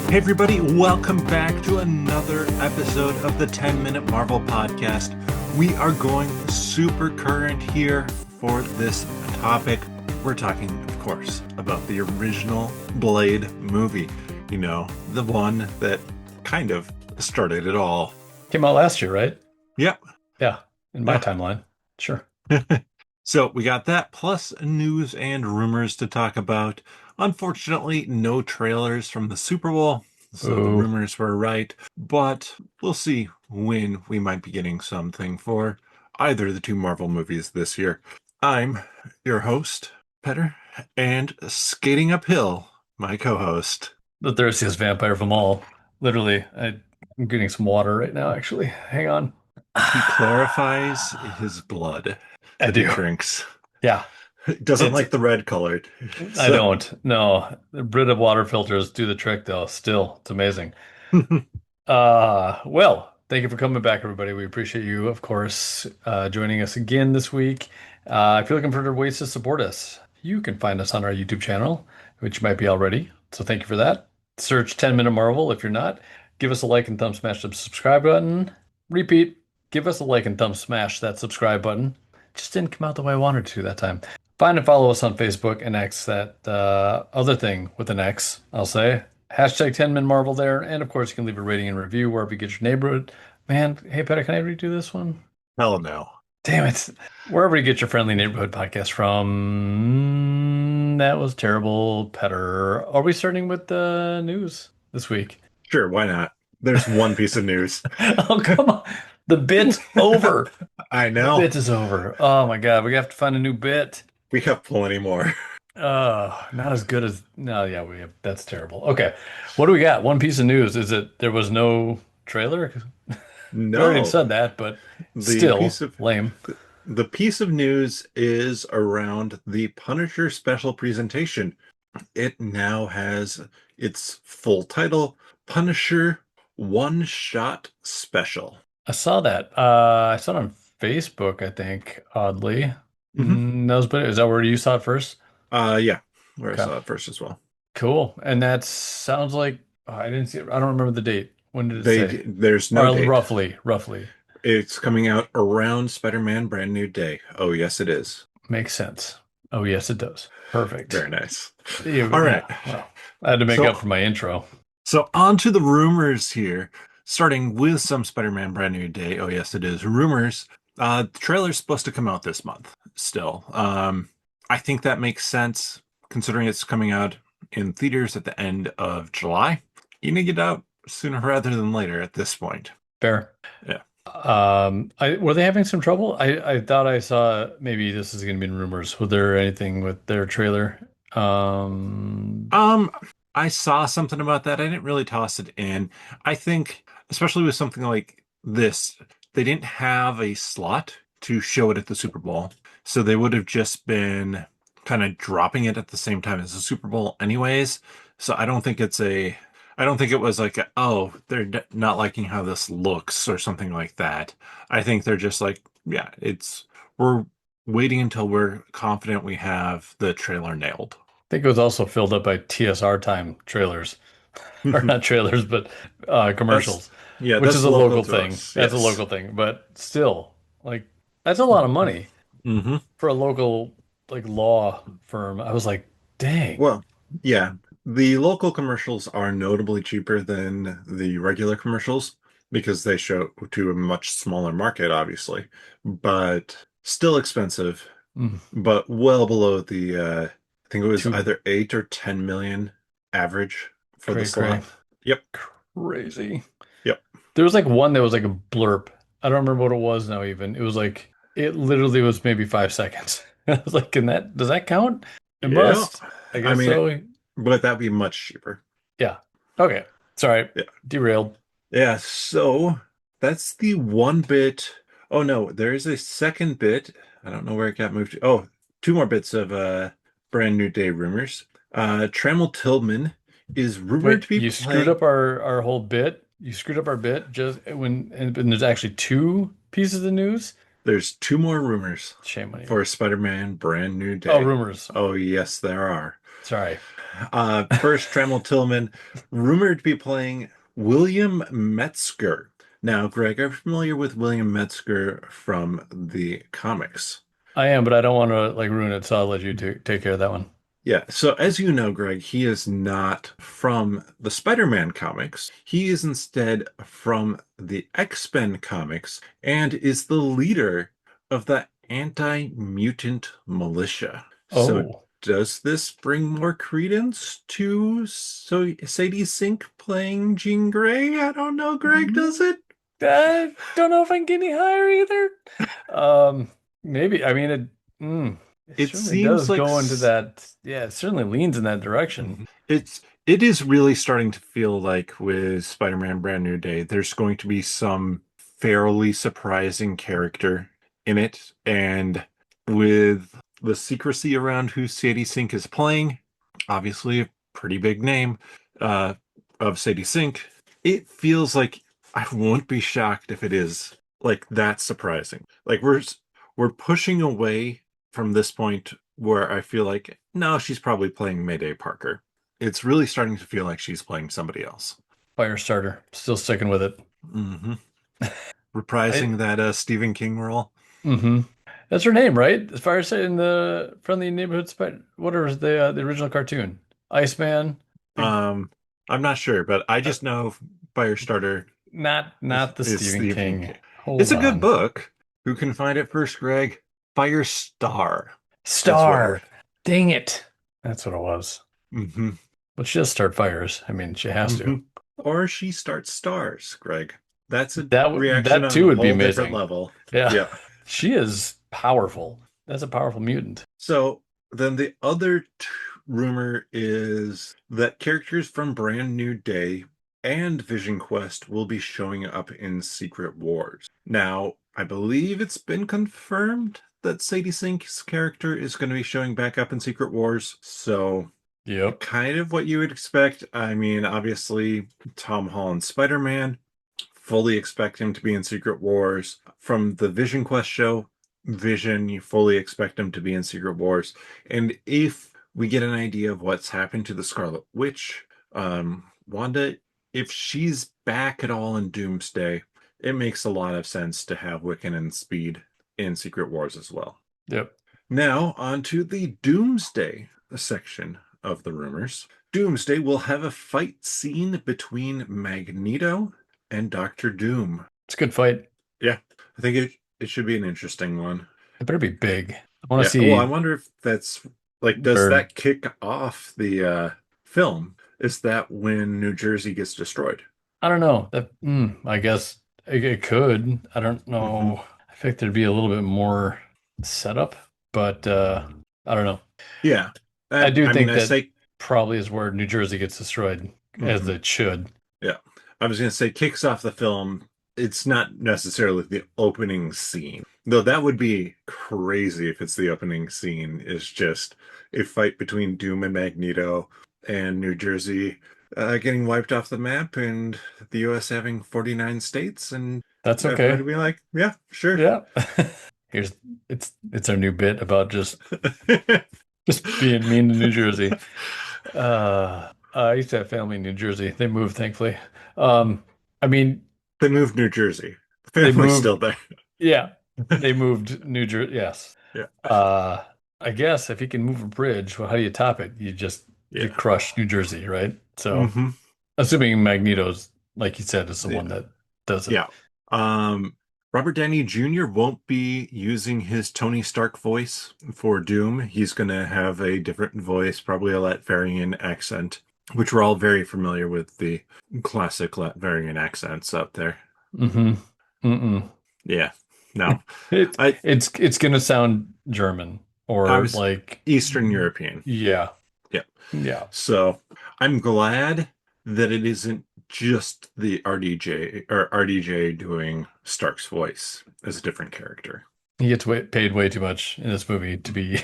Hey, everybody, welcome back to another episode of the 10-Minute Marvel Podcast. We are going super current here for this topic. We're talking, of course, about the original Blade movie. You know, the one that kind of started it all. Came out last year, right? Yep. Yeah, in my Yeah. timeline. Sure. So we got that plus news and rumors to talk about. Unfortunately, no trailers from the Super Bowl, so the Boo. rumors were right. But we'll see when we might be getting something for either of the two Marvel movies this year. I'm your host, Petter, and skating uphill, my co-host. The thirstiest vampire of them all. Literally, I'm getting some water right now, actually. Hang on. He clarifies his blood I that he do. drinks. Yeah. He doesn't It's like the red colored. I So don't. No. The Brita water filters do the trick though. Still, it's amazing. Well, thank you for coming back, everybody. We appreciate you, of course, joining us again this week. If you're looking for ways to support us, you can find us on our YouTube channel, which you might be already. So thank you for that. Search 10 Minute Marvel if you're not. Give us a like and thumb smash the subscribe button. Repeat, give us a like and thumb smash that subscribe button. Just didn't come out the way I wanted to that time. Find and follow us on Facebook and X, that other thing with an X, I'll say. Hashtag 10 Min Marvel there. And of course, you can leave a rating and review wherever you get your neighborhood. Man, hey, Peter, can I redo this one? hell no. Damn it. Wherever you get your friendly neighborhood podcast from. That was terrible, Petter. Are we starting with the news this week? Sure, why not? There's one piece of news. Oh, come on. The bit's over. I The know. bit is over. Oh my God. We have to find a new bit. We have plenty more. Not as good as no, yeah, we have that's terrible. Okay. What do we got? One piece of news. Is it there was no trailer? We already No, said that, but the still piece of lame. the piece of news is around the Punisher special presentation. It now has its full title, Punisher One Shot Special. I saw that. I saw it on Facebook, I think, oddly. Hmm. That was, but is that where you saw it first? Yeah, where I Okay. saw it first as well. Cool. And that sounds like I didn't see it. I don't remember the date. When did it say? There's no Or date. roughly. It's coming out around Spider-Man Brand New Day. Oh, yes, it is. Makes sense. Oh, yes, it does. Perfect. Very nice. All right. Yeah. Well, I had to make So up for my intro. on to the rumors here, starting with some Spider-Man Brand New Day. Oh, yes, it is. Rumors. The trailer's supposed to come out this month still. I think that makes sense considering it's coming out in theaters at the end of July. You need to get out sooner rather than later at this point. Fair. Yeah. I were they having some trouble? I thought I saw maybe this is going to be in rumors. Was there anything with their trailer? Um, I saw something about that. I didn't really toss it in. I think, especially with something like this, they didn't have a slot to show it at the Super Bowl. So they would have just been kind of dropping it at the same time as the Super Bowl anyways. So I don't think it was like, oh, they're not liking how this looks or something like that. I think they're just like, yeah, we're waiting until we're confident we have the trailer nailed. think it was also filled up by TSR time trailers, or not trailers, but That's commercials, yeah, which that's is a local local to thing. us. That's a Yes. local thing, but still, like that's a lot of money Hmm. for a local like law firm. I was like, dang. Well, yeah, the local commercials are notably cheaper than the regular commercials because they show to a much smaller market, obviously, but still expensive, Mm, but well below the I think it was too either 8 or 10 million average for the cray. slot. Yep. Crazy. Yep. There was like one that was like a blurb. I don't remember what it was now even. It was like it literally was maybe 5 seconds. I was like, can that does that count? It Yeah. must. I I guess mean, so. but that'd be much cheaper. Yeah. Okay. Sorry. Yeah. Derailed. Yeah, so that's the one bit. Oh no, there is a second bit. I don't know where it got moved to. Oh, two more bits of Brand New Day rumors. Trammell Tillman is rumored Wait, to be you screwed playing. up our whole bit. You screwed up our bit just when and there's actually two pieces of news. There's two more rumors Shame on you. for Spider-Man Brand New Oh, Day. rumors. Oh, yes, there are. Sorry. First, Trammell Tillman, rumored to be playing William Metzger. Now, Greg, I'm familiar with William Metzger from the comics. I am, but I don't want to like ruin it, so I'll let you take care of that one. Yeah, so as you know, Greg, he is not from the Spider-Man comics. He is instead from the X-Men comics and is the leader of the anti-mutant militia. So Oh, does this bring more credence to Sadie Sink playing Jean Grey? I don't know, Greg, does it? I don't know if I can get any higher either. Um, maybe. I mean, it It certainly seems does like go into that. Yeah, it certainly leans in that direction. Mhm. It is really starting to feel like with Spider-Man Brand New Day, there's going to be some fairly surprising character in it. And with the secrecy around who Sadie Sink is playing, obviously a pretty big name uh, of Sadie Sink, it feels like I won't be shocked if it is like that surprising. Like we're pushing away from this point where I feel like, no, she's probably playing Mayday Parker. It's really starting to feel like she's playing somebody else. Firestarter, still sticking with it. Hmm. I Reprising that Stephen King role. mm-hmm. That's her name, right? As far as in the Friendly Neighborhood Spider, whatever was the original cartoon, Iceman, big, Um, I'm not sure, but I uh, just know Firestarter not the is Stephen Stephen King. King. It's Hold a good on, book. Who can find it first, Greg? Firestar is what we're. Star. Dang it, that's what it was. Hmm. But she does start fires. I mean, she has Hmm. to. Or she starts stars, Greg. That's a reaction That on too a would be whole different amazing. level. Yeah, Yeah. she is powerful. That's a powerful mutant. So then the other rumor is that characters from Brand New Day and Vision Quest will be showing up in Secret Wars. Now, I believe it's been confirmed that Sadie Sink's character is going to be showing back up in Secret Wars. So Yep. kind of what you would expect. I mean, obviously, Tom Holland's Spider-Man. Fully expect him to be in Secret Wars. From the Vision Quest show, Vision, you fully expect him to be in Secret Wars. And if we get an idea of what's happened to the Scarlet Witch, Wanda, if she's back at all in Doomsday, it makes a lot of sense to have Wiccan and Speed in Secret Wars as well. Yep. Now, on to the Doomsday section of the rumors. Doomsday will have a fight scene between Magneto and Doctor Doom. It's a good fight. Yeah, I think it should be an interesting one. It better be big. I want to Yeah, well, I see wonder if that's like, does where that kick off the film? Is that when New Jersey gets destroyed? I don't know. I guess it could. I don't Hmm. know. I think there'd be a little bit more setup, but I don't know. Yeah, I do I mean, think I that say. probably is where New Jersey gets destroyed, as Mhm. it should. Yeah. I was going to say kicks off the film. It's not necessarily the opening scene, though that would be crazy if it's the opening scene is just a fight between Doom and Magneto and New Jersey getting wiped off the map and the US having 49 states and That's everybody okay. be like, yeah, sure. Yeah. Here's it's our new bit about just being mean to New Jersey. I used to have family in New Jersey. They moved, thankfully. Um, I mean, They moved New Jersey. The they family's moved. still there. Yeah, they moved New Jersey. Yes. Yeah. Uh, I guess if you can move a bridge, well, how do you top it? You Yeah. crush New Jersey, right? So, Hmm. assuming Magneto's, like you said, is the one Yeah. that does it. Yeah. Um, Robert Downey Jr. won't be using his Tony Stark voice for Doom. He's going to have a different voice, probably a Latvian accent, which we're all very familiar with the classic Latvian accents out there. Mm-hmm. Mm-mm. Yeah. No, It I it's gonna sound German I or was like Eastern European. yeah, Yeah. yeah. So I'm glad that it isn't just the RDJ or RDJ doing Stark's voice as a different character. He gets paid way too much in this movie to be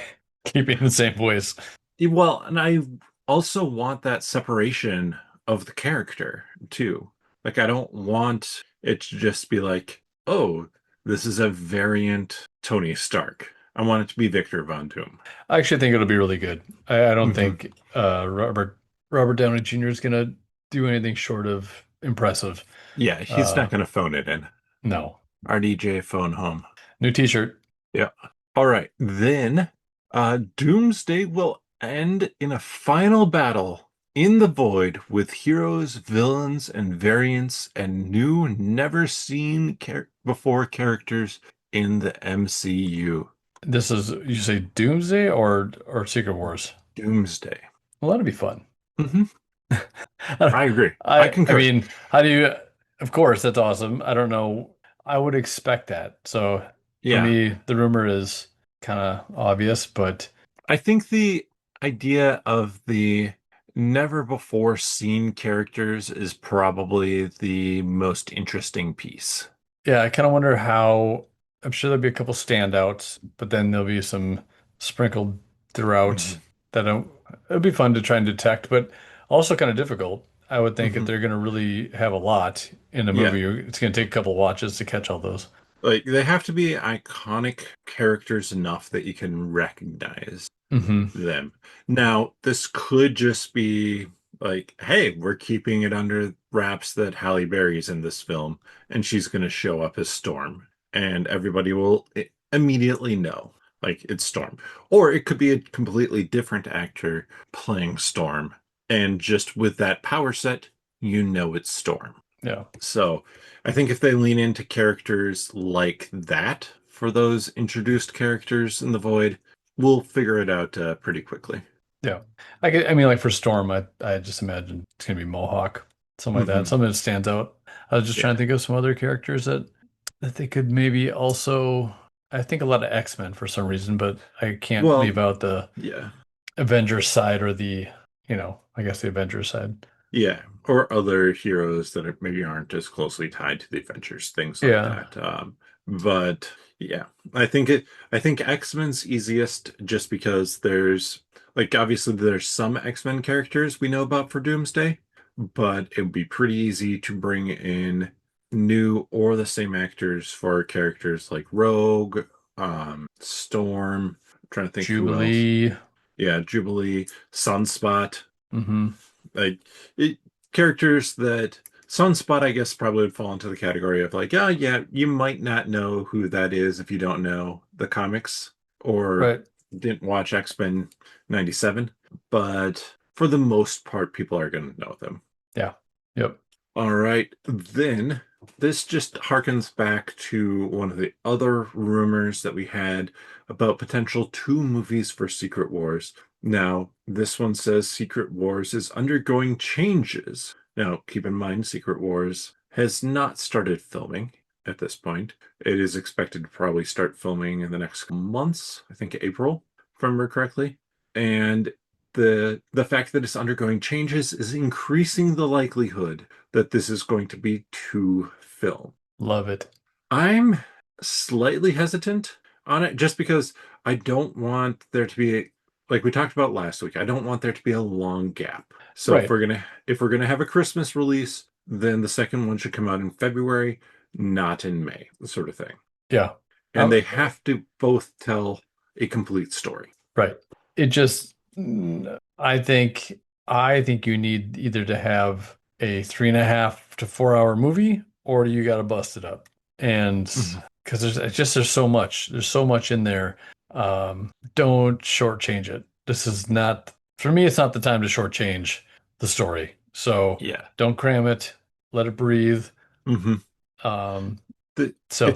keeping the same voice. Well, and I also want that separation of the character too. Like, I don't want it to just be like, oh, this is a variant Tony Stark. I want it to be Victor Von Doom. I actually think it'll be really good. I don't Hmm. think Robert Downey Jr. is gonna do anything short of impressive. Yeah, he's Uh, not going to phone it in. no. RDJ phone home. New t-shirt. Yeah. All right. Then Doomsday will end in a final battle in the void with heroes, villains, and variants and new, never seen before characters in the MCU. This is you say Doomsday or Secret Wars? Doomsday. Well, that'd be fun. Hmm. I, I agree. I I concur. mean, how do you? Of course, that's awesome. I don't know. I would expect that. So for Yeah. me, the rumor is kind of obvious, but I think the idea of the never before seen characters is probably the most interesting piece. yeah, I kind of wonder how. I'm sure there'll be a couple standouts, but then there'll be some sprinkled throughout Hmm. that don't. It'll be fun to try and detect, but also kind of difficult. I would think if Hmm. they're going to really have a lot in a Yeah. movie, it's going to take a couple watches to catch all those. Like they have to be iconic characters enough that you can recognize Hmm. them. Now, this could just be like, hey, we're keeping it under wraps that Halle Berry's in this film, and she's going to show up as Storm, and everybody will immediately know, like, it's Storm. Or it could be a completely different actor playing Storm, and just with that power set, you know it's Storm. Yeah. So I think if they lean into characters like that for those introduced characters in the Void, we'll figure it out pretty quickly. Yeah. I mean, like for Storm, I just imagine it's gonna be Mohawk, something like that. Hmm. Something that stands out. I was just trying Yeah. to think of some other characters that they could maybe also. I think a lot of X-Men for some reason, but I can't Well, leave out the yeah. Avengers side or I guess the Avengers side. Yeah. Or other heroes that maybe aren't as closely tied to the adventures, things like Yeah. that. But yeah, I think X-Men's easiest just because there's like obviously there's some X-Men characters we know about for Doomsday, but it would be pretty easy to bring in new or the same actors for characters like Rogue, Storm. I'm trying to think who else. Jubilee. Yeah, Jubilee, Sunspot, Hmm. like it, characters that Sunspot, I guess, probably would fall into the category of like, oh yeah, you might not know who that is if you don't know the comics or Right. didn't watch X-Men 97, but for the most part, people are going to know them. Yeah. Yep. All right, then this just harkens back to one of the other rumors that we had about potential two movies for Secret Wars. Now, this one says Secret Wars is undergoing changes. Now, keep in mind, Secret Wars has not started filming at this point. It is expected to probably start filming in the next couple months, I think April, if I remember correctly. And the fact that it's undergoing changes is increasing the likelihood that this is going to be to film. Love it. I'm slightly hesitant on it just because I don't want there to be like we talked about last week, I don't want there to be a long gap. So Right. if we're gonna have a Christmas release, then the second one should come out in February, not in May, sort of thing. Yeah. And Um, they have to both tell a complete story. Right. It just, I think you need either to have a 3.5 to 4 hour movie, or you got to bust it up. And Mhm. because there's so much in there. Don't shortchange it. This is not, for me, it's not the time to shortchange the story. So Yeah. don't cram it, let it breathe. Hmm. Um, It's so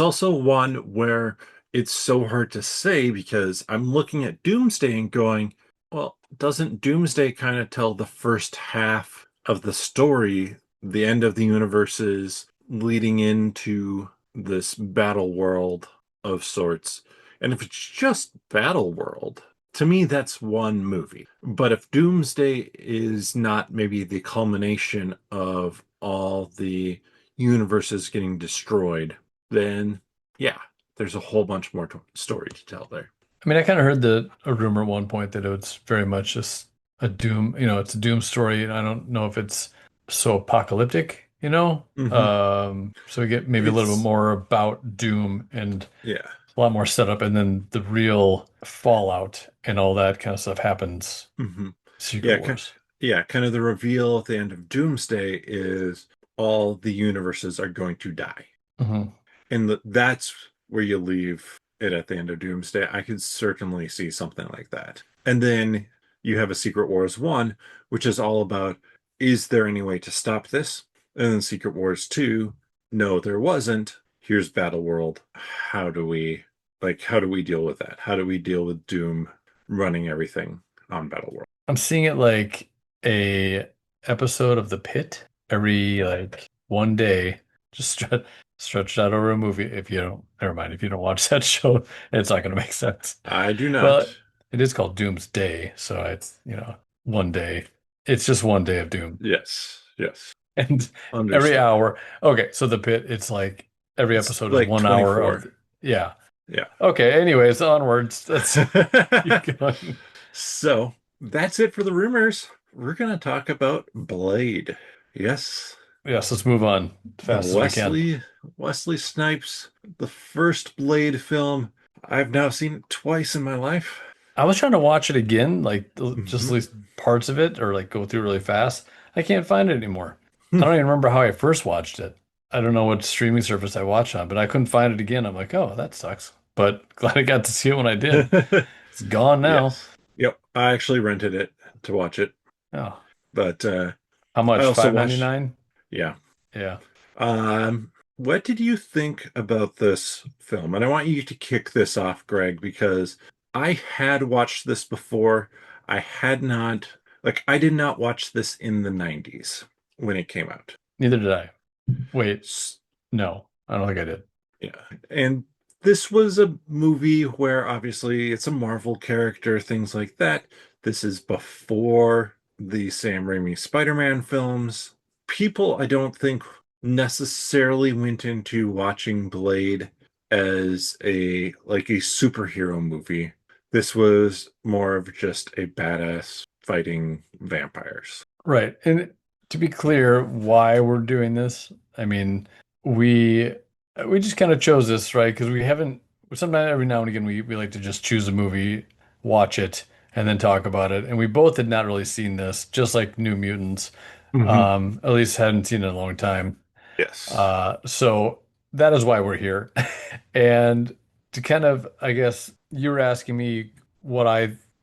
also one where it's so hard to say because I'm looking at Doomsday and going, well, doesn't Doomsday kind of tell the first half of the story, the end of the universes leading into this battle world of sorts? And if it's just battle world, to me that's one movie. But if Doomsday is not maybe the culmination of all the universes getting destroyed, then yeah, there's a whole bunch more story to tell there. I mean, I kind of heard a rumor at one point that it's very much just a doom, it's a doom story, and I don't know if it's so apocalyptic. Hmm. So we get maybe a little bit It's more about doom and yeah. a lot more setup, and then the real fallout and all that kind of stuff happens. Hmm. Secret Yeah, Wars. yeah, kind of the reveal at the end of Doomsday is all the universes are going to die. Hmm. And that's where you leave it at the end of Doomsday. I could certainly see something like that. And then you have a Secret Wars 1, which is all about, is there any way to stop this? And then Secret Wars 2, no, there wasn't. Here's Battle World. How do we deal with that? How do we deal with Doom running everything on Battle World? I'm seeing it like a episode of The Pit every like one day, just stretched out over a movie. If you don't, never mind. If you don't watch that show, it's not going to make sense. I do not. Well, it is called Doomsday, so it's, one day. It's just one day of doom. Yes, yes. And every Understood. hour. Okay, so The Pit, it's like every It's episode is like 1 hour 24. of, yeah. Yeah. Okay, anyways, onwards. Let's keep going. So that's it for the rumors. We're going to talk about Blade. Yes, Yes, let's move on fast as we can. Wesley Snipes, the first Blade film. I've now seen it twice in my life. I was trying to watch it again, like just at Mhm. least parts of it, or like go through really fast. I can't find it anymore. I don't even remember how I first watched it. I don't know what streaming service I watched on, but I couldn't find it again. I'm like, oh, that sucks. But glad I got to see it when I did. It's gone now. Yes. Yep. I actually rented it to watch it, Oh, but how I much? also watched. 5.99? Yeah. Yeah. What did you think about this film? And I want you to kick this off, Greg, because I had watched this before. I had not, I did not watch this in the 90s when it came out. Neither did I. Wait, S- no, I don't think I did. Yeah. And this was a movie where obviously it's a Marvel character, things like that. This is before the Sam Raimi Spider-Man films. People, I don't think, necessarily went into watching Blade as a superhero movie. This was more of just a badass fighting vampires. Right. And to be clear, why we're doing this, I mean, we we just kind of chose this, right? Because we haven't sometimes every now and again we like to just choose a movie, watch it, and then talk about it. And we both had not really seen this, just like New Mutants. Hmm. At least hadn't seen it in a long time. Yes. So that is why we're here. And to kind of, I guess you were asking me what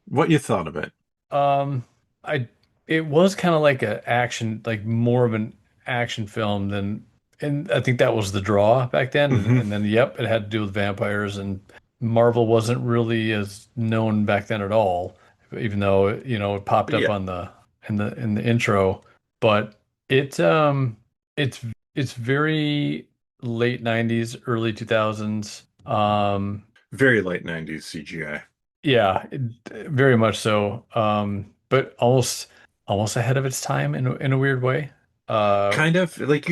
What you thought of it? um, I it was kind of like a action, like more of an action film than, and I think that was the draw back then. Hmm. And then, yep, it had to do with vampires, and Marvel wasn't really as known back then at all, even though it popped up Yeah. on the in the intro. But it it's it's very late 90s, early 2000s. Very late 90s CGI. Yeah, very much so. But almost ahead of its time in a weird way. Uh, Kind of like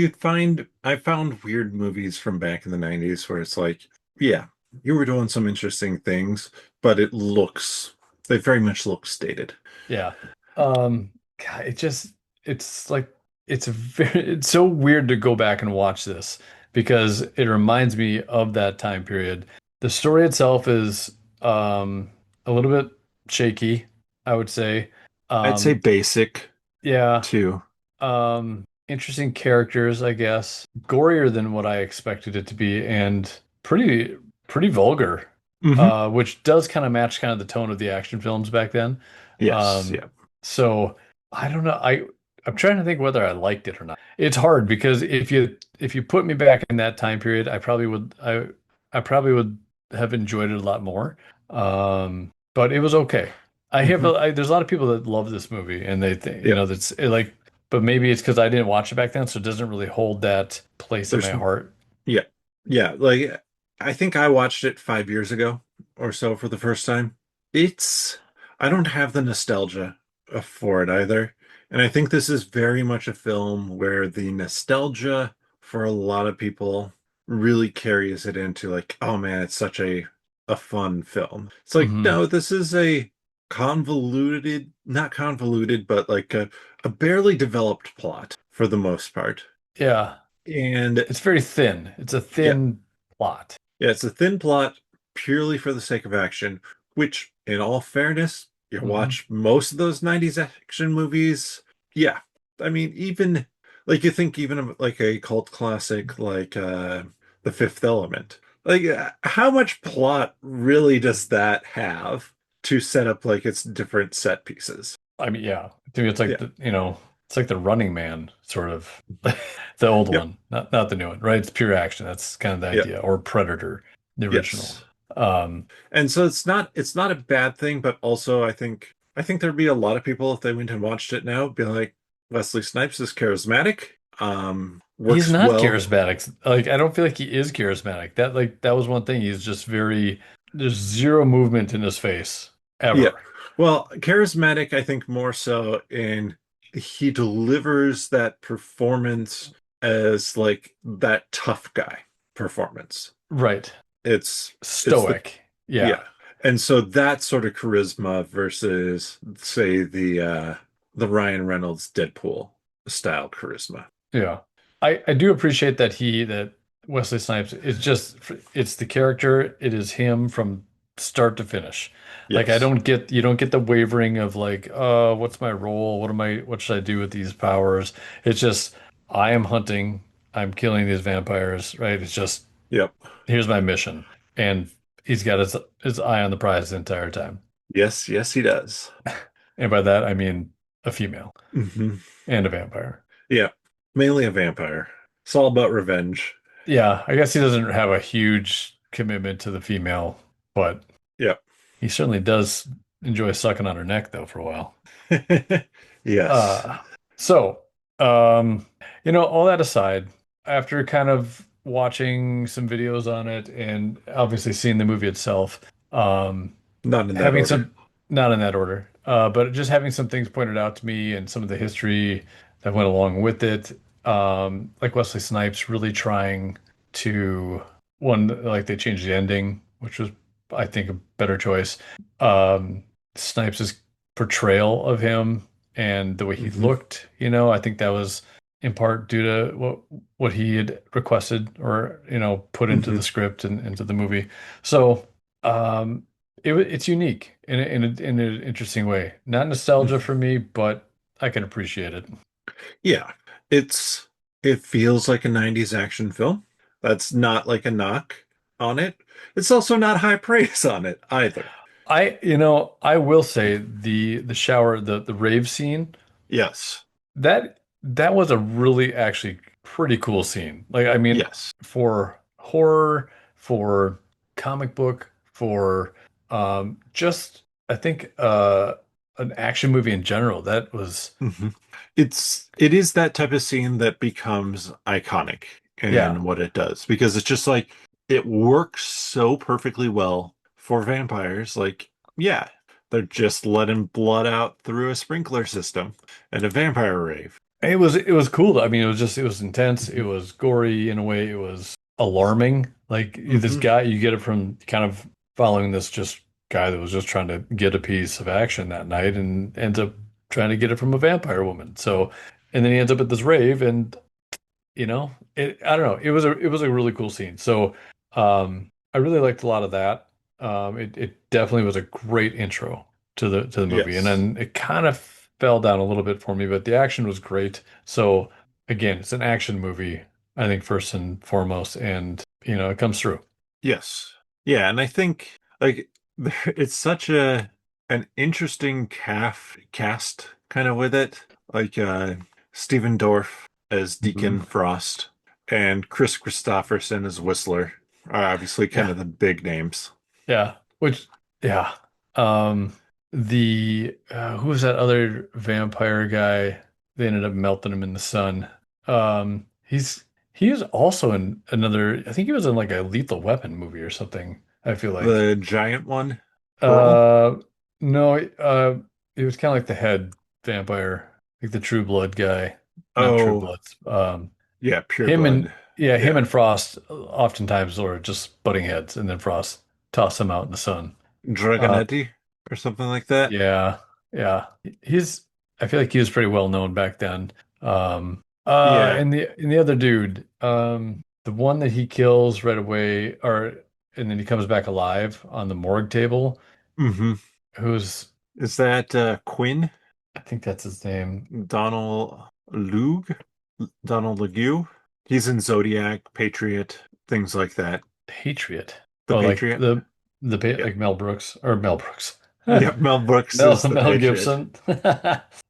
I found weird movies from back in the 90s where it's like, yeah, you were doing some interesting things, but they very much look stated. yeah. God, it's like it's so weird to go back and watch this because it reminds me of that time period. The story itself is a little bit shaky, I would say. I'd say Um, basic yeah. too. Interesting characters, I guess. Gorier than what I expected it to be, and pretty vulgar. Hmm. Which does kind of match kind of the tone of the action films back then. Yes, Um, yeah. so I don't know. I'm trying to think whether I liked it or not. It's hard because if you put me back in that time period, I probably would have enjoyed it a lot more. But it was okay. Hmm. There's a lot of people that love this movie and they think, Yeah. that's like, but maybe it's because I didn't watch it back then, so it doesn't really hold that place in my There's heart. Yeah. Yeah. Like, I think I watched it 5 years ago or so for the first time. It's, I don't have the nostalgia for it either. And I think this is very much a film where the nostalgia for a lot of people really carries it into like, oh man, it's such a fun film. It's like, Hmm. no, this is a not convoluted, but like a barely developed plot for the most part. Yeah. And It's very thin. It's a yeah, thin plot. yeah, it's a thin plot, purely for the sake of action, which, in all fairness, you Hmm. watch most of those 90s action movies. Yeah. I mean, even like you think even of like a cult classic like The Fifth Element. Like how much plot really does that have to set up like its different set pieces? I mean, yeah, to me, it's like Yeah. it's like the Running Man sort of, the old Yep. one, not the new one, right? It's pure action. That's kind of the Yep. idea, or Predator, the original. Yes. Um, And so it's not a bad thing, but also I think there'd be a lot of people if they went and watched it now, be like, Wesley Snipes is charismatic, he's works not well. charismatic. Like, I don't feel like he is charismatic. That was one thing. He's just very there's zero movement in his face Yeah. ever. Well, charismatic, I think more so in he delivers that performance as like that tough guy performance. Right. It's the Stoic. Yeah. Yeah. And so that sort of charisma versus say the Ryan Reynolds Deadpool style charisma. Yeah. I do appreciate that Wesley Snipes is just it's the character, it is him from start to finish. Like I Yes. don't get you don't get the wavering of like, what's my role? What should I do with these powers? It's just I am hunting, I'm killing these vampires, right? It's just Yep. here's my mission. And he's got his eye on the prize the entire time. Yes, yes, he does. And by that I mean a female Hmm. and a vampire. Yeah. Mainly a vampire. It's all about revenge. Yeah, I guess he doesn't have a huge commitment to the female, but Yep. he certainly does enjoy sucking on her neck though for a while. Yes. Uh, so, um, all that aside, after kind of watching some videos on it and obviously seeing the movie itself, Not in that having order. some, not in that order, but just having some things pointed out to me and some of the history that went along with it, like Wesley Snipes really trying to, one, like they changed the ending, which was, I think, a better choice. Um, Snipes' portrayal of him and the way he Hmm. looked, I think that was in part due to what he had requested or, put into Hmm. the script and into the movie. So, um, it's unique in an interesting way. Not nostalgia for me, but I can appreciate it. Yeah. It's it feels like a 90s action film. That's not like a knock on it. It's also not high praise on it either. I will say the shower, the rave scene, Yes. that was a really actually pretty cool scene. Like, I mean, Yes. for horror, for comic book, for just I think an action movie in general, that was Hmm. It is that type of scene that becomes iconic yeah. in what it does because it's just like it works so perfectly well for vampires. Like, yeah, they're just letting blood out through a sprinkler system and a vampire rave. It was cool. I mean, it was intense. It Hmm. was gory in a way. It was alarming. Like this Hmm. guy, you get it from kind of following this just guy that was just trying to get a piece of action that night and ends up trying to get it from a vampire woman. So, and then he ends up at this rave and I don't know. It was a really cool scene. So, I really liked a lot of that. It definitely was a great intro to the movie, and Yes. then it kind of fell down a little bit for me, but the action was great. So again, it's an action movie, I think first and foremost, and it comes through. Yes. Yeah, and I think like it's such a an interesting cast kind of with it. Like Stephen Dorff as Deacon Mhm. Frost and Chris Christopherson as Whistler are obviously kind Yeah, of the big names. yeah. Which, yeah. Um, the who was that other vampire guy? They ended up melting him in the sun. He was also in another. I think he was in like a Lethal Weapon movie or something. I feel like. The giant one, Pearl? Uh, no. He was kind of like the head vampire, like the True Blood guy, not True Oh, Bloods. yeah, Pure Him and Blood. yeah, him Yeah. and Frost oftentimes were just butting heads, and then Frost tossed him out in the sun. Uh, Dragonetti or something like that. yeah, yeah. I feel like he was pretty well known back then. Yeah. And the other dude, the one that he kills right away, or and then he comes back alive on the morgue table. Hmm. Who's Is that Quinn? I think that's his name. Donald Lug? Donald Legue? He's in Zodiac, Patriot, things like that. Patriot. The Oh, like Patriot? like Yep. Mel Brooks or Mel Brooks. Yep, Mel Brooks Mel is the Mel Patriot. Gibson.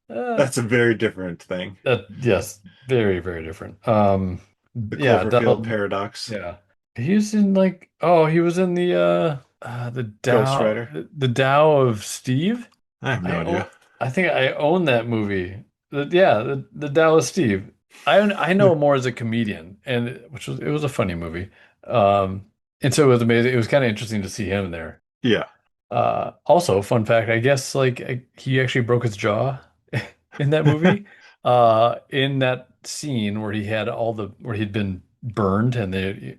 That's a very different thing. That yes, very, very different. The Yeah, Cloverfield Donald. paradox. Yeah, he was in like he was in the Ghost Tao Rider. the Tao of Steve. I have no idea. I think I own that movie. Yeah, the Tao of Steve. I know him more as a comedian, and which was it was a funny movie. Um, and so it was amazing. It was kind of interesting to see him there. Yeah. Also, fun fact, I guess he actually broke his jaw in that movie. In that scene where he had where he'd been burned and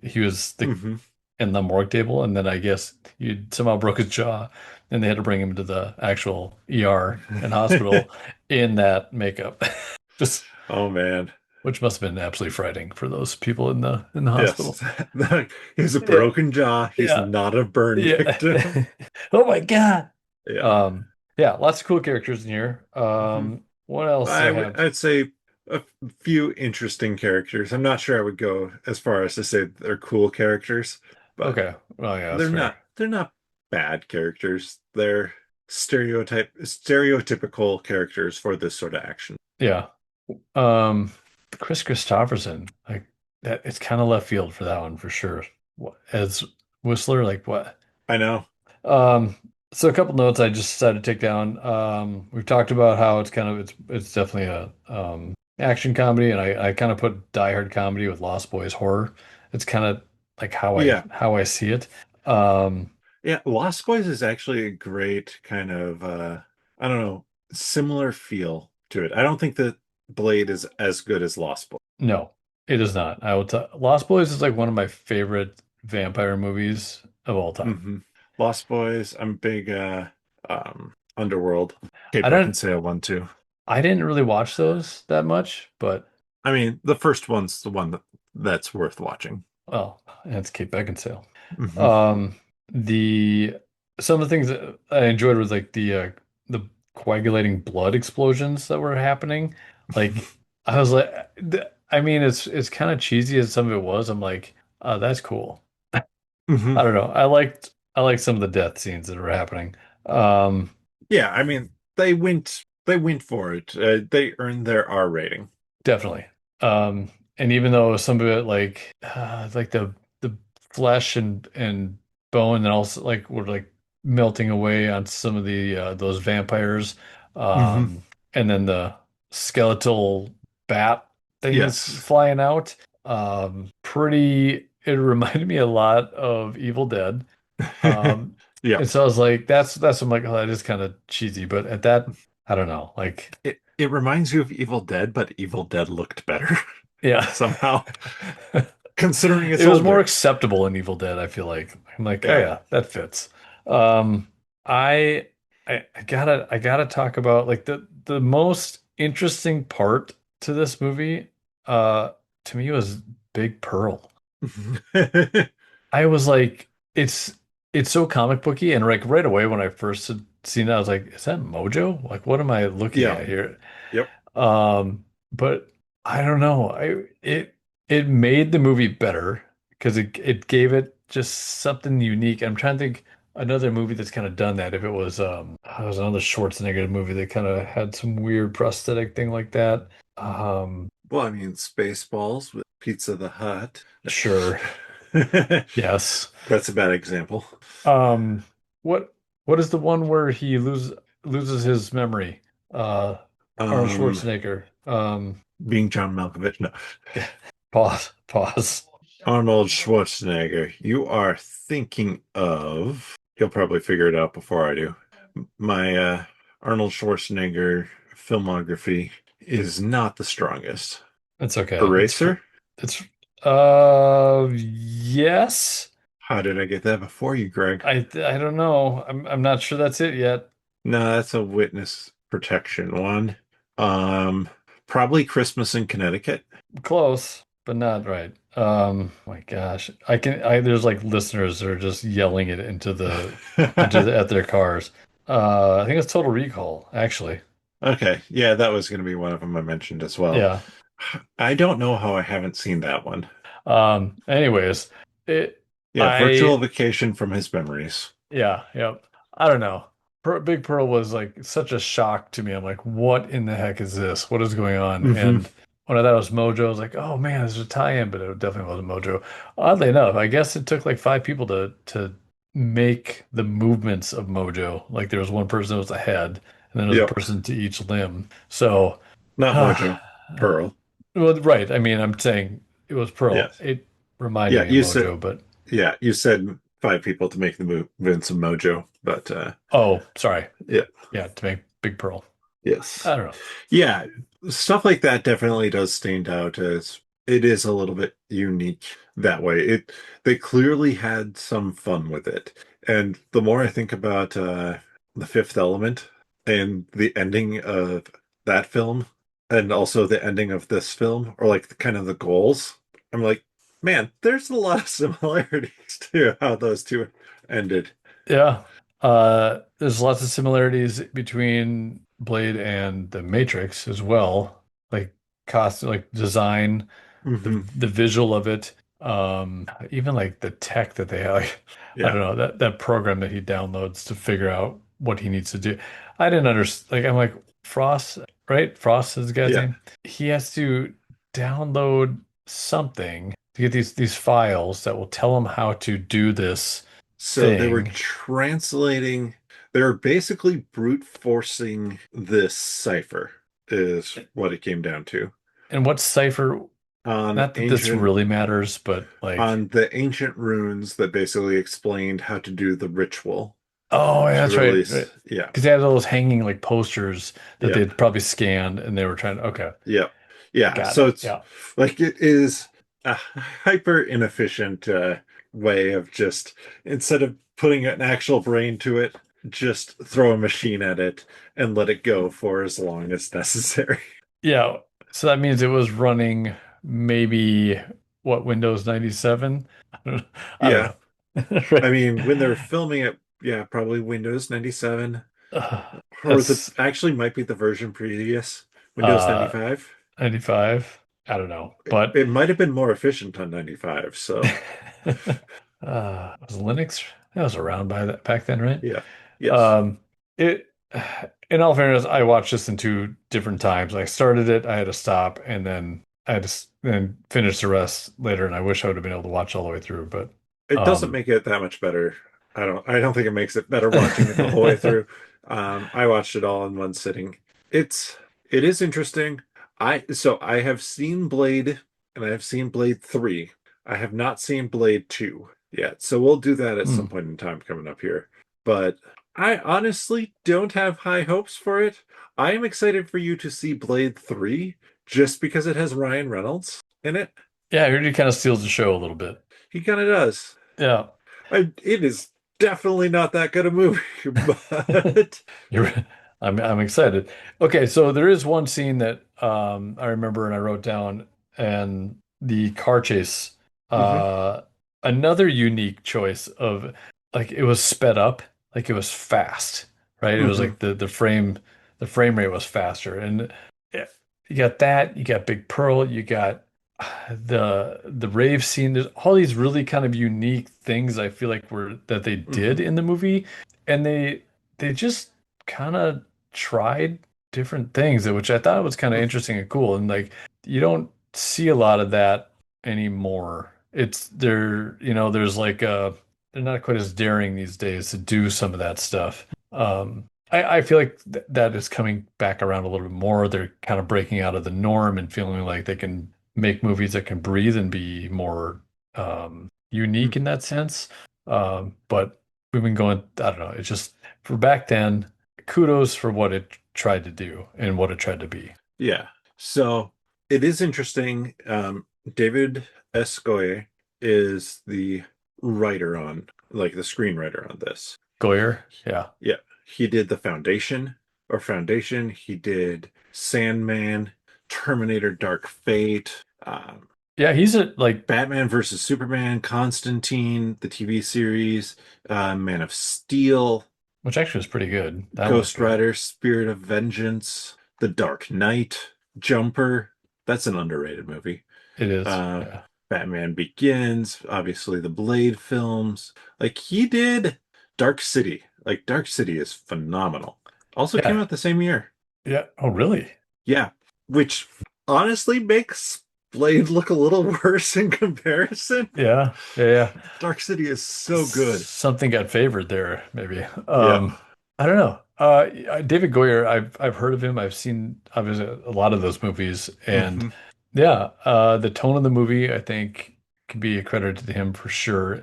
he was Hmm. in the morgue table, and then I guess he somehow broke his jaw, and they had to bring him to the actual ER and hospital in that makeup. Just Oh man. which must have been absolutely frightening for those people in the hospital. Yes. He's a Yeah, broken jaw. He's yeah. not a burn Yeah. victim. Oh my God. Yeah. Yeah, lots of cool characters in here. Hmm. What else do I have? I'd say a few interesting characters. I'm not sure I would go as far as to say they're cool characters, but Okay. Oh yeah, that's fair. they're not bad characters. They're stereotypical characters for this sort of action. Yeah. Um, Chris Christopherson, like that, it's kind of left field for that one for sure. As Whistler, like what? I know. Um, so a couple notes I just decided to take down. We've talked about how it's definitely a action comedy, and I kind of put Die Hard comedy with Lost Boys horror. It's kind of like Yeah. how I see it. Um, Yeah, Lost Boys is actually a great kind of I don't know, similar feel to it. I don't think that Blade is as good as Lost Boys. no, it is not. I will tell. Lost Boys is like one of my favorite vampire movies of all time. Hmm. Lost Boys, I'm big Underworld. Kate I don't. Beckinsale one too. I didn't really watch those that much, but I mean, the first one's the one that's worth watching. well, it's Kate Beckinsale. Hmm. Um, the some of the things that I enjoyed was like the coagulating blood explosions that were happening. Like I was like, I mean, it's kind of cheesy as some of it was. I'm like, oh, that's cool. Hmm. I don't know. I liked some of the death scenes that were happening. Yeah, I mean, they went for it. They earned their R rating. Definitely. And even though some of it like the flesh and bone and also like were like melting away on some of the those vampires, Hmm. um, and then the skeletal bat things Yes. flying out, pretty it reminded me a lot of Evil Dead. Um, Yeah. and so I was like, I'm like, oh, that is kind of cheesy, but at that, I don't know, like. It reminds you of Evil Dead, but Evil Dead looked better Yeah. somehow, considering it's It was more older. acceptable in Evil Dead, I feel like. I'm like, oh Yeah. yeah, that fits. Um, I I gotta talk about like the most interesting part to this movie, uh, to me was Big Pearl. I was like, it's so comic booky, and like right away when I first had seen it, I was like, is that Mojo? Like, what am I looking Yeah. at here? Yep. But I don't know. It made the movie better because it gave it just something unique. I'm trying to think another movie that's kind of done that. If it was another Schwarzenegger movie that kind of had some weird prosthetic thing like that. Well, I mean, Spaceballs with Pizza the Hut. Sure. Yes. That's a bad example. Um, what what is the one where he loses his memory? Uh, Arnold Um, Schwarzenegger. being John Malkovich. No. Pause. Arnold Schwarzenegger. You are thinking of. He'll probably figure it out before I do. My Arnold Schwarzenegger filmography is not the strongest. It's okay. Eraser? It's yes. How did I get that before you, Greg? I don't know. I'm not sure that's it yet. No, that's a witness protection one. Um, Probably Christmas in Connecticut. Close. but not right. My gosh, there's like listeners that are just yelling it at their cars. I think it's Total Recall, actually. Okay, yeah, that was going to be one of them I mentioned as well. Yeah. I don't know how I haven't seen that one. Anyways, it, Yeah, virtual I, vacation from his memories. yeah, yeah. I don't know. Big Pearl was like such a shock to me. I'm like, what in the heck is this? What is going on? Hmm. And when I thought it was Mojo, I was like, oh man, there's a tie-in, but it definitely wasn't Mojo. Oddly enough, I guess it took like five people to make the movements of Mojo. Like there was one person that was the head, and then there was a Yep, person to each limb. So, not Mojo, Pearl. well, right. I mean, I'm saying it was Pearl. Yes. It reminded Yeah, me of you said Mojo, but yeah, you said five people to make the move Vince and Mojo, but oh, sorry. yeah, Yeah, to make Big Pearl. yes. I don't know. Yeah, stuff like that definitely does stand out as it is a little bit unique that way. They clearly had some fun with it. And the more I think about The Fifth Element and the ending of that film and also the ending of this film, or like kind of the goals, I'm like, man, there's a lot of similarities to how those two ended. Yeah. There's lots of similarities between Blade and the Matrix as well. Like cost, like design, Hmm. the visual of it. Even like the tech that they have. Like, I Yeah. don't know, that program that he downloads to figure out what he needs to do. I didn't understand. Like I'm like Frost, right? Frost is the guy's Yeah. name. He has to download something to get these files that will tell him how to do this So thing. they were basically brute forcing this cipher, is what it came down to. And what cipher, On not that this really matters, but like, on the ancient runes that basically explained how to do the ritual oh, yeah, to that's right. release. Right. Yeah, Because they had those hanging like posters that yeah, they'd probably scanned and they were trying to, okay, yeah, yeah. got So it. it's Yeah. like it is a hyper inefficient way of just instead of putting an actual brain to it, just throw a machine at it and let it go for as long as necessary. Yeah. So that means it was running maybe what, Windows 97? I don't Yeah, know. I Right. mean, when they're filming it, yeah, probably Windows 97, or the That's actually might be the version previous, Windows uh 95. 95. I don't know. It, But it might have been more efficient on 95, so was Linux that was around by that back then, right? yeah. Yes. Um, it, in all fairness, I watched this in two different times. I started it, I had to stop, and then I had to then finish the rest later. And I wish I would have been able to watch all the way through, but It doesn't um, make it that much better. I don't think it makes it better watching it the whole way through. I watched it all in one sitting. It's it is interesting. I have seen Blade and I have seen Blade 3. I have not seen Blade 2 yet. So we'll do that at some hmm. point in time coming up here. But I honestly don't have high hopes for it. I am excited for you to see Blade 3 just because it has Ryan Reynolds in it. Yeah, I heard he kind of steals the show a little bit. He kind of does. Yeah, It is definitely not that good a movie, but you're. I'm excited. Okay, so there is one scene that I remember and I wrote down, and the car chase. mhm, Uh, Another unique choice of like it was sped up, like it was fast, right? It was mhm, like the frame rate was faster, and yeah, you got that. You got Big Pearl. You got the rave scene. There's all these really kind of unique things I feel like were that they did mhm, in the movie, and they just kind of tried different things, which I thought was kind of mhm, interesting and cool. And like you don't see a lot of that anymore. It's there, there's like they're not quite as daring these days to do some of that stuff. I feel like that is coming back around a little bit more. They're kind of breaking out of the norm and feeling like they can make movies that can breathe and be more unique in mhm. that sense. But we've been going, I don't know, it's just for back then, kudos for what it tried to do and what it tried to be. Yeah. So it is interesting. David S. Goyer is the writer on, like the screenwriter on this. Goyer, yeah. Yeah, he did The Foundation or Foundation. He did Sandman, Terminator Dark Fate. Yeah, he's a like, Batman versus Superman, Constantine, the TV series, Man of Steel, which actually was pretty good. That one's Ghost good. Rider, Spirit of Vengeance, The Dark Knight, Jumper. That's an underrated movie. It is. Uh, Yeah. Batman Begins, obviously the Blade films. Like he did Dark City. Like Dark City is phenomenal. Also came Yeah. out the same year. Yeah. Oh, really? Yeah, which honestly makes Blade look a little worse in comparison. Yeah. Yeah. Yeah. Dark City is so good. Something got favored there, maybe. Yeah. I don't know. David Goyer, I've heard of him. I've seen obviously a lot of those movies, and Hmm. yeah, the tone of the movie I think can be accredited to him for sure.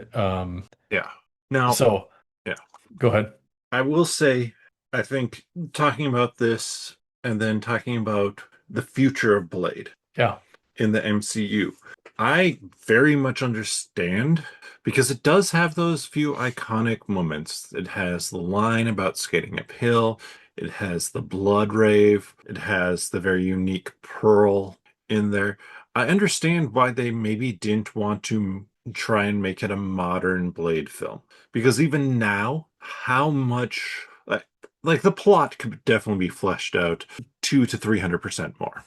Yeah. Now, So yeah, go ahead. I will say, I think talking about this and then talking about the future of Blade Yeah. in the MCU, I very much understand because it does have those few iconic moments. It has the line about skating uphill, it has the blood rave, it has the very unique pearl in there. I understand why they maybe didn't want to try and make it a modern Blade film because even now, how much like the plot could definitely be fleshed out 200 to 300% more.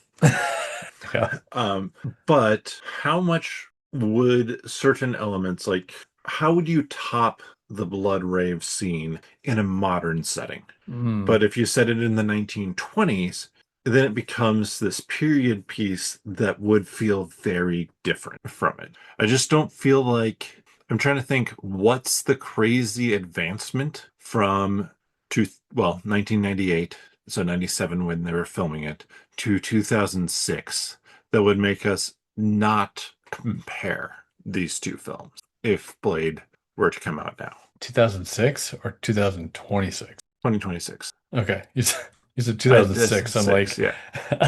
Yeah. Um, but how much would certain elements, like how would you top the blood rave scene in a modern setting? Mm. But if you set it in the 1920s, then it becomes this period piece that would feel very different from it. I just don't feel like I'm trying to think what's the crazy advancement from to 1998, so 97 when they were filming it, to 2006 that would make us not compare these two films if Blade were to come out now. 2006 or 2026? 2026. Okay. You said This 2006. is I'm six. like, Yeah.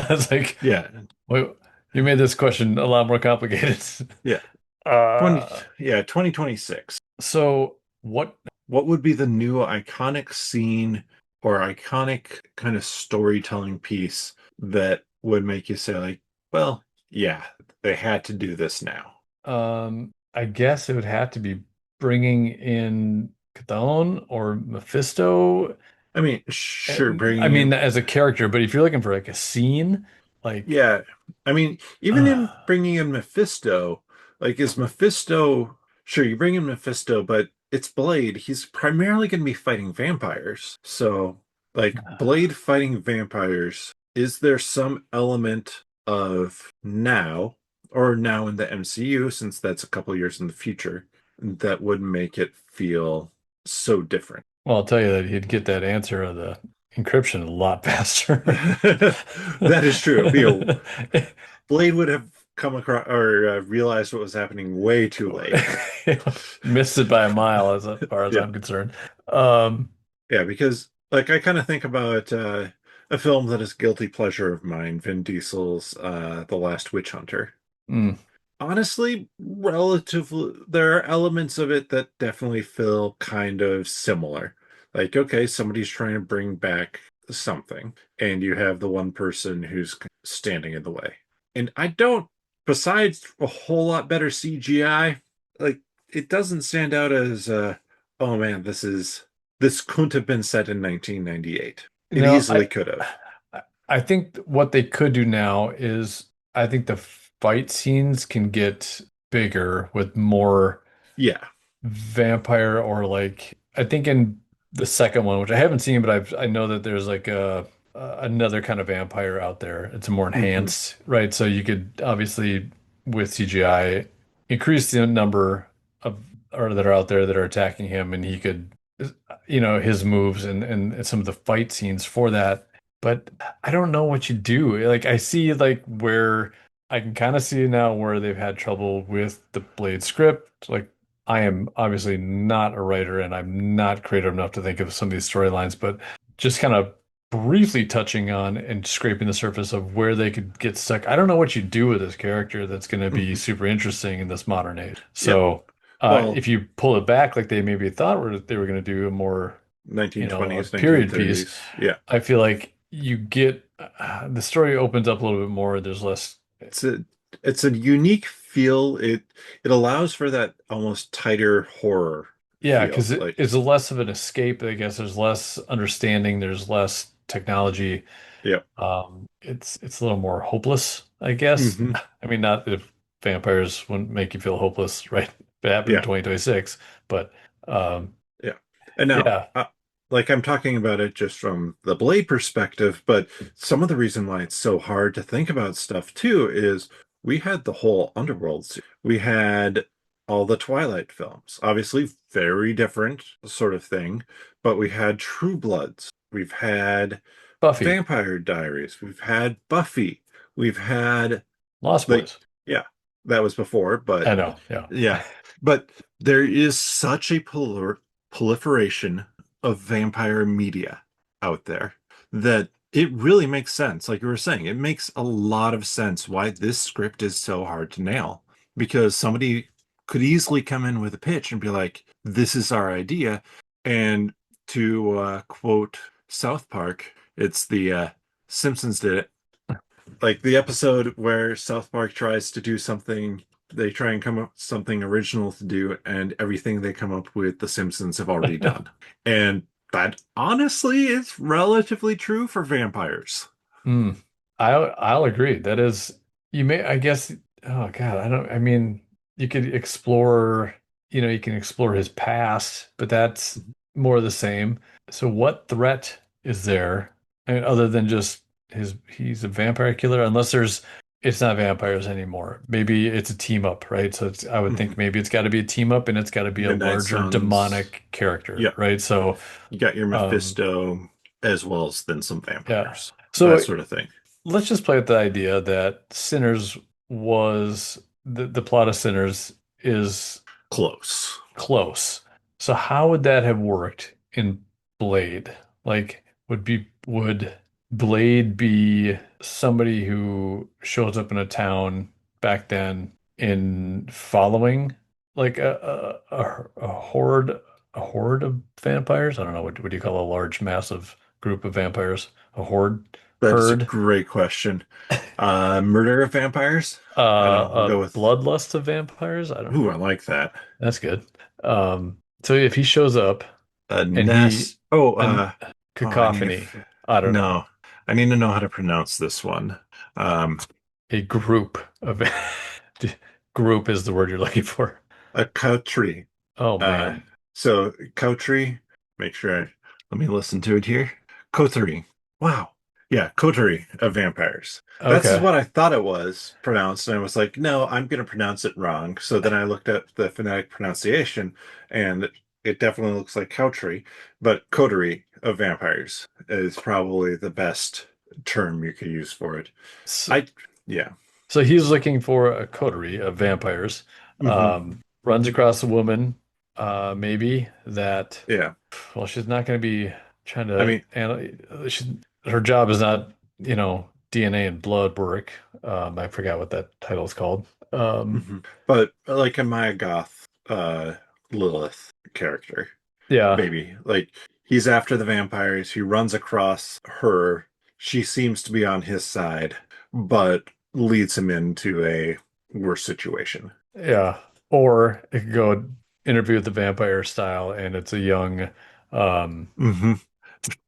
I was like, Yeah. wait, you made this question a lot more complicated. Yeah. 20, Uh, yeah, 2026. so what? What would be the new iconic scene or iconic kind of storytelling piece that would make you say, like, well, yeah, they had to do this now? I guess it would have to be bringing in Chthon or Mephisto. I mean, sure, I bringing mean, in, as a character, but if you're looking for like a scene, like, yeah, I mean, even uh, in bringing in Mephisto, like, is Mephisto, sure, you bring in Mephisto, but it's Blade. He's primarily going to be fighting vampires. So, like, Blade fighting vampires, is there some element of now, or now in the MCU, since that's a couple years in the future, that would make it feel so different? well, I'll tell you that he'd get that answer of the encryption a lot faster. That is true. You know, Blade would have come across or realized what was happening way too late. Missed it by a mile, as far as Yeah, I'm concerned. Um, yeah, because like I kind of think about a film that is guilty pleasure of mine, Vin Diesel's The Last Witch Hunter. mm, Honestly, relatively, there are elements of it that definitely feel kind of similar. Like, okay, somebody's trying to bring back something, and you have the one person who's standing in the way. And I don't, besides a whole lot better CGI, like, it doesn't stand out as, oh man, this couldn't have been set in 1998. It no, easily could have. I think what they could do now is I think the fight scenes can get bigger with more Yeah. vampire or like I think in the second one, which I haven't seen, but I know that there's like another kind of vampire out there. It's more Hmm. enhanced, right? So you could obviously with CGI increase the number of or that are out there that are attacking him, and he could, his moves and some of the fight scenes for that. But I don't know what you do. Like I see like where I can kind of see now where they've had trouble with the Blade script. Like I am obviously not a writer and I'm not creative enough to think of some of these storylines, but just kind of briefly touching on and scraping the surface of where they could get stuck. I don't know what you do with this character that's going to be Hmm. super interesting in this modern age. Yep. So, Well, if you pull it back like they maybe thought they were going to do a more, a 1920s, period piece, 1930s. Yeah. I feel like you get the story opens up a little bit more. There's less It's a, it's a unique feel. It allows for that almost tighter horror Yeah, feel. because it's less of an escape. I guess there's less understanding, there's less technology. Yeah. It's a little more hopeless, I guess. Hmm. I mean, not if vampires wouldn't make you feel hopeless, right? It happened in Yeah. 2026, but um, Yeah. And now, yeah, like I'm talking about it just from the Blade perspective, but some of the reason why it's so hard to think about stuff too is we had the whole Underworld. We had all the Twilight films. Obviously, very different sort of thing, but we had True Bloods. We've had Buffy, Vampire Diaries. We've had Buffy. We've had Lost like, Boys. yeah, that was before, I but know, yeah. yeah. But there is such a proliferation of vampire media out there that it really makes sense. Like you were saying, it makes a lot of sense why this script is so hard to nail because somebody could easily come in with a pitch and be like, this is our idea. And to quote South Park, it's the Simpsons did it, like the episode where South Park tries to do something, they try and come up with something original to do, and everything they come up with, the Simpsons have already done. And that honestly is relatively true for vampires. Mm. I'll agree. That is, you may, I guess, oh God, I mean, you could explore, you can explore his past, but that's more of the same. So what threat is there? I mean, other than just he's a vampire killer, unless it's not vampires anymore. Maybe it's a team up, right? So I would think Mhm. maybe it's got to be a team up and it's got to be a Midnight larger Suns. demonic character, Yep. right? So, You got your um, Mephisto as well as then some yeah. vampires. That So sort of thing. let's just play with the idea that Sinners was the plot of Sinners is Close. close. So how would that have worked in Blade? Like, would Blade be somebody who shows up in a town back then in following like a horde of vampires? I don't know, what do you call a large massive group of vampires? A horde? That is a Herd? great question. Murder of vampires? I don't know. We'll A go with, bloodlust of vampires? I don't. ooh, I like that. That's good. So if he shows up A and he nest. Oh, an oh, I need cacophony, I don't know, no. I need to know how to pronounce this one. Um, a group of group is the word you're looking for. a country. Oh Uh, man. so country. Make sure let me listen to it here. Coterie. Wow. Yeah, coterie of vampires. That's is Okay. what I thought it was pronounced, and I was like, no, I'm going to pronounce it wrong. So then I looked at the phonetic pronunciation, and it definitely looks like country, but coterie of vampires is probably the best term you could use for it. So, I, yeah. so he's looking for a coterie of vampires. Hmm. Runs across a woman, maybe that. Yeah. Well, she's not going to be trying I to. mean, Her job is not, DNA and blood work. I forgot what that title is called. mhm. But like a Maya Goth, Lilith character, Yeah, maybe like he's after the vampires. He runs across her. She seems to be on his side, but leads him into a worse situation. yeah. Or it could go interview with the vampire style, and it's a young, um, Hmm.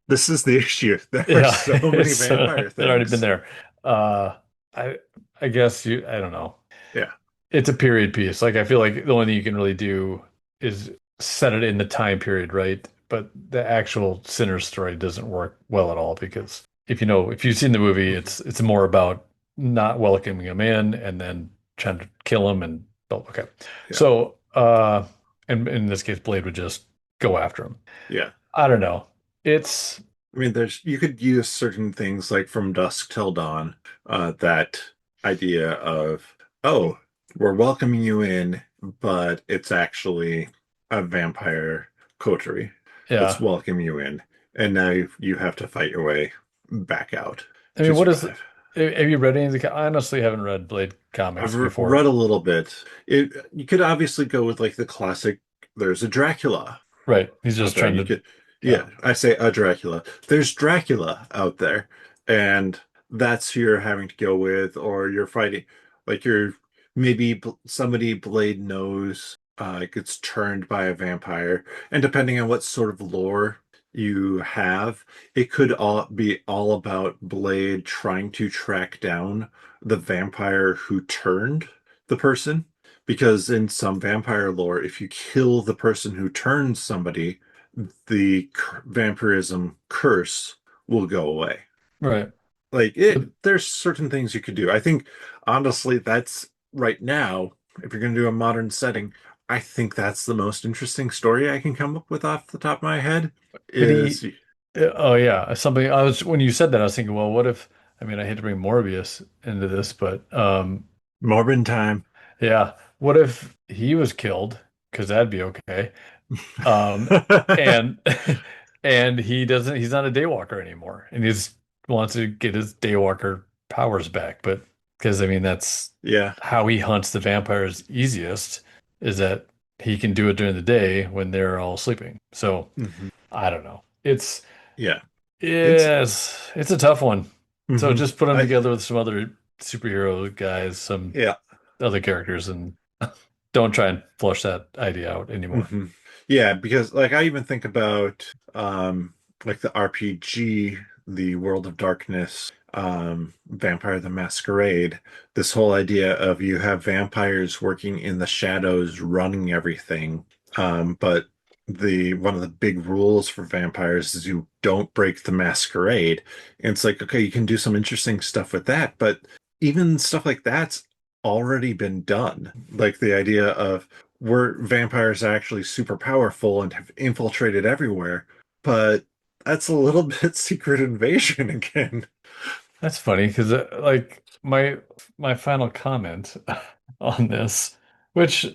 This is the issue. There are yeah, so many it's vampire it already been things. there. Uh, I I guess I don't know. Yeah. It's a period piece. Like I feel like the only thing you can really do is set it in the time period, right? But the actual Sinner story doesn't work well at all because if you've seen the movie, Hmm. it's more about not welcoming him in and then trying to kill him and oh, okay. Yeah. So and in this case, Blade would just go after him. Yeah. I don't know. It's I mean, there's you could use certain things like from dusk till dawn, that idea of, oh, we're welcoming you in, but it's actually a vampire coterie that's yeah. welcoming you in, and now you have to fight your way back out I to mean, what is survive. have you read any of the I honestly haven't read Blade comics before. Read a little bit. You could obviously go with like the classic. There's a Dracula Right. He's out just there. trying You to could, yeah. yeah, I say a Dracula. There's Dracula out there, and that's who you're having to go with, or you're fighting. Like you're maybe somebody Blade knows gets turned by a vampire, and depending on what sort of lore you have, it could all be all about Blade trying to track down the vampire who turned the person. Because in some vampire lore, if you kill the person who turns somebody, the vampirism curse will go away. Right. Like there's certain things you could do. I think honestly, that's right now, if you're going to do a modern setting, I think that's the most interesting story I can come up with off the top of my head Could is he? Oh yeah, something. I was when you said that, I was thinking, well, what if? I mean, I hate to bring Morbius into this, but Morbin time. yeah, what if he was killed? Because that'd be okay. Um, and and he's not a daywalker anymore, and he's wants to get his daywalker powers back. But because I mean, that's Yeah. how he hunts the vampires easiest is that he can do it during the day when they're all sleeping. So Hmm. I don't know. It's Yeah. It's it's a tough one. So hmm just put him I together with some other superhero guys, some yeah. other characters, and don't try and flush that idea out anymore. hmm Yeah, because like I even think about like the RPG, the World of Darkness, Vampire the Masquerade, this whole idea of you have vampires working in the shadows running everything. But the one of the big rules for vampires is you don't break the masquerade. And it's like, okay, you can do some interesting stuff with that, but even stuff like that's already been done. Like the idea of where vampires are actually super powerful and have infiltrated everywhere, but that's a little bit secret invasion again. That's funny because like my final comment on this, which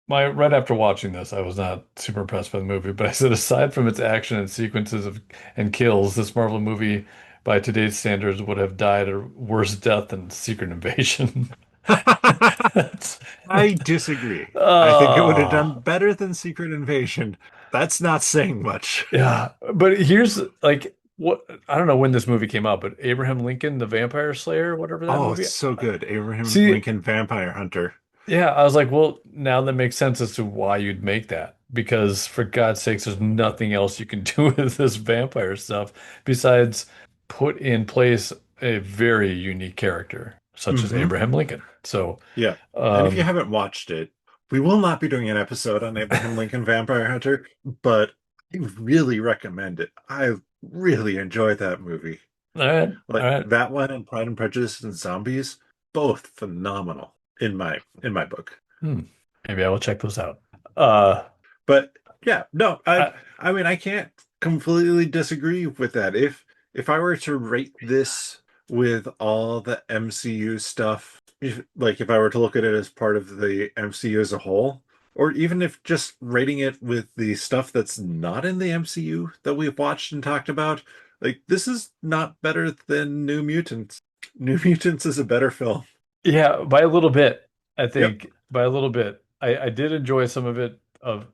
my right after watching this, I was not super impressed by the movie, but I said aside from its action and sequences of and kills, this Marvel movie by today's standards would have died a worse death than Secret Invasion. That's, I disagree. I think it would have done oh, better than Secret Invasion. That's not saying much. yeah. But here's like what I don't know when this movie came out, but Abraham Lincoln, the Vampire Slayer, whatever that Oh, movie. it's so good. Abraham See, Lincoln Vampire Hunter. yeah, I was like, well, now that makes sense as to why you'd make that. Because for God's sakes, there's nothing else you can do with this vampire stuff besides put in place a very unique character, such as Hmm. Abraham Lincoln. So, Yeah. And if you um, haven't watched it, we will not be doing an episode on Abraham Lincoln Vampire Hunter, but I really recommend it. I really enjoyed that movie. all right, all Like right. that one and Pride and Prejudice and Zombies, both phenomenal in my book. Hmm. Maybe I will check those out. Uh, But yeah, no, I I, I mean I can't completely disagree with that. If I were to rate this with all the MCU stuff, if I were to look at it as part of the MCU as a whole, or even if just rating it with the stuff that's not in the MCU that we've watched and talked about, like this is not better than New Mutants. New Mutants is a better film. yeah, by a little bit, I Yep. think by a little bit. I did enjoy some of it of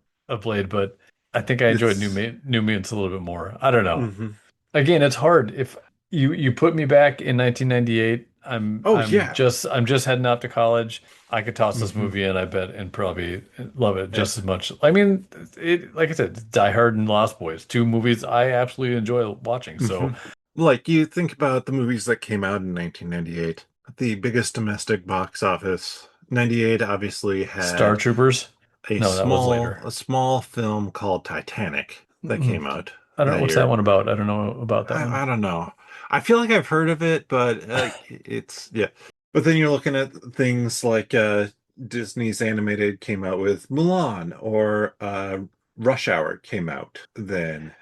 Blade, but I think I enjoyed It's New Mutants a little bit more. I don't know. hmm Again, it's hard. If you put me back in 1998, Oh yeah. I'm just heading out to college. I could toss this Hmm. movie in, I bet, and probably love it Yeah. just as much. I mean, it like I said, Die Hard and Lost Boys, two movies I absolutely enjoy watching. Hmm. So, Like you think about the movies that came out in 1998, the biggest domestic box office. 98 obviously Star had Troopers. a No, that was small later. a small film called Titanic that Mm-mm. came out I don't know that what's that year. one about. I don't know about that one. I don't know. I feel like I've heard of it, but it's yeah. But then you're looking at things like Disney's animated came out with Mulan or Rush Hour came out then.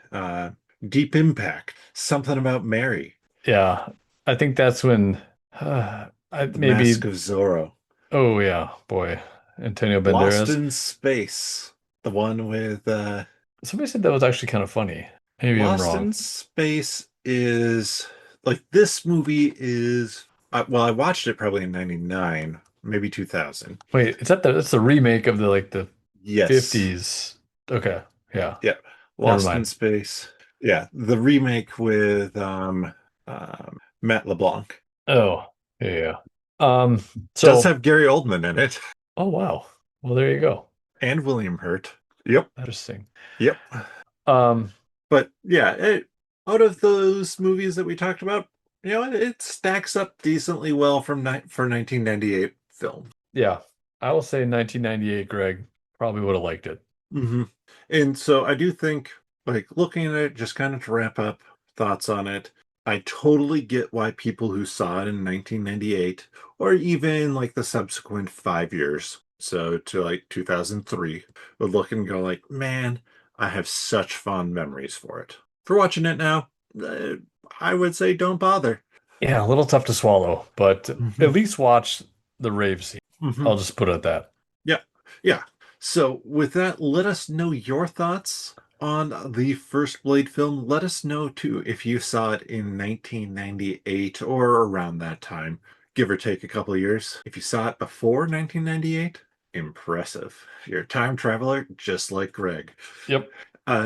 Deep Impact, something about Mary, Yeah, I think that's when I The Mask maybe. of Zorro, Oh yeah, boy, Antonio Lost Banderas. in Space, the one with Somebody said that was actually kind of funny. Maybe I'm Lost wrong. in Space is like this movie is well, I watched it probably in 99, maybe 2000. Wait, is that that's the remake of the like the Yes. 50s? Okay, yeah. Yeah. Never Lost in mind. Space. Yeah, the remake with Matt LeBlanc. Oh, yeah, yeah. Um, Does so have Gary Oldman in it oh wow. Well, there you go. and William Hurt. Yep. Interesting. Yep. Um, But yeah, out of those movies that we talked about, it stacks up decently well for 1998 film. yeah, I will say 1998, Greg. Probably would have liked it. hmm And so I do think, like, looking at it, just kind of to wrap up thoughts on it, I totally get why people who saw it in 1998, or even like the subsequent 5 years, so to like 2003, would look and go like, man, I have such fond memories for it. For watching it now, uh, I would say don't bother. Yeah, a little tough to swallow, but at hmm least watch the rave scene. hmm I'll just put it at that. Yeah, yeah. So, with that, let us know your thoughts on the first Blade film. Let us know too if you saw it in 1998 or around that time, give or take a couple of years. If you saw it before 1998, impressive. You're a time traveler just like Greg. Yep.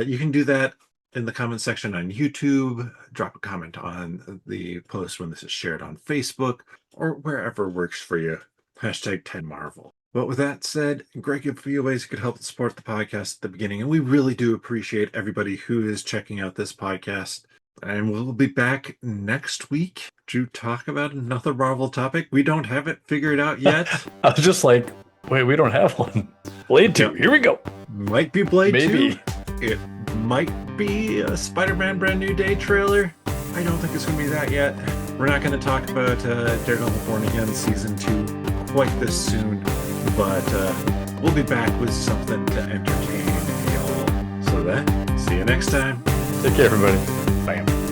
You can do that in the comment section on YouTube. Drop a comment on the post when this is shared on Facebook or wherever works for you. Hashtag 10Marvel. But with that said, Greg, give a few ways you could help support the podcast at the beginning. And we really do appreciate everybody who is checking out this podcast. And we'll be back next week to talk about another Marvel topic. We don't have it figured out yet. I was just like, wait, we don't have one. Blade 2, Yep. here we go. Might be Blade 2. Maybe. It might be a Spider-Man Brand New Day trailer. I don't think it's going to be that yet. We're not going to talk about Daredevil Born Again Season 2 quite this soon, but we'll be back with something to entertain y'all. So then, see you next time. Take care, everybody. Bam.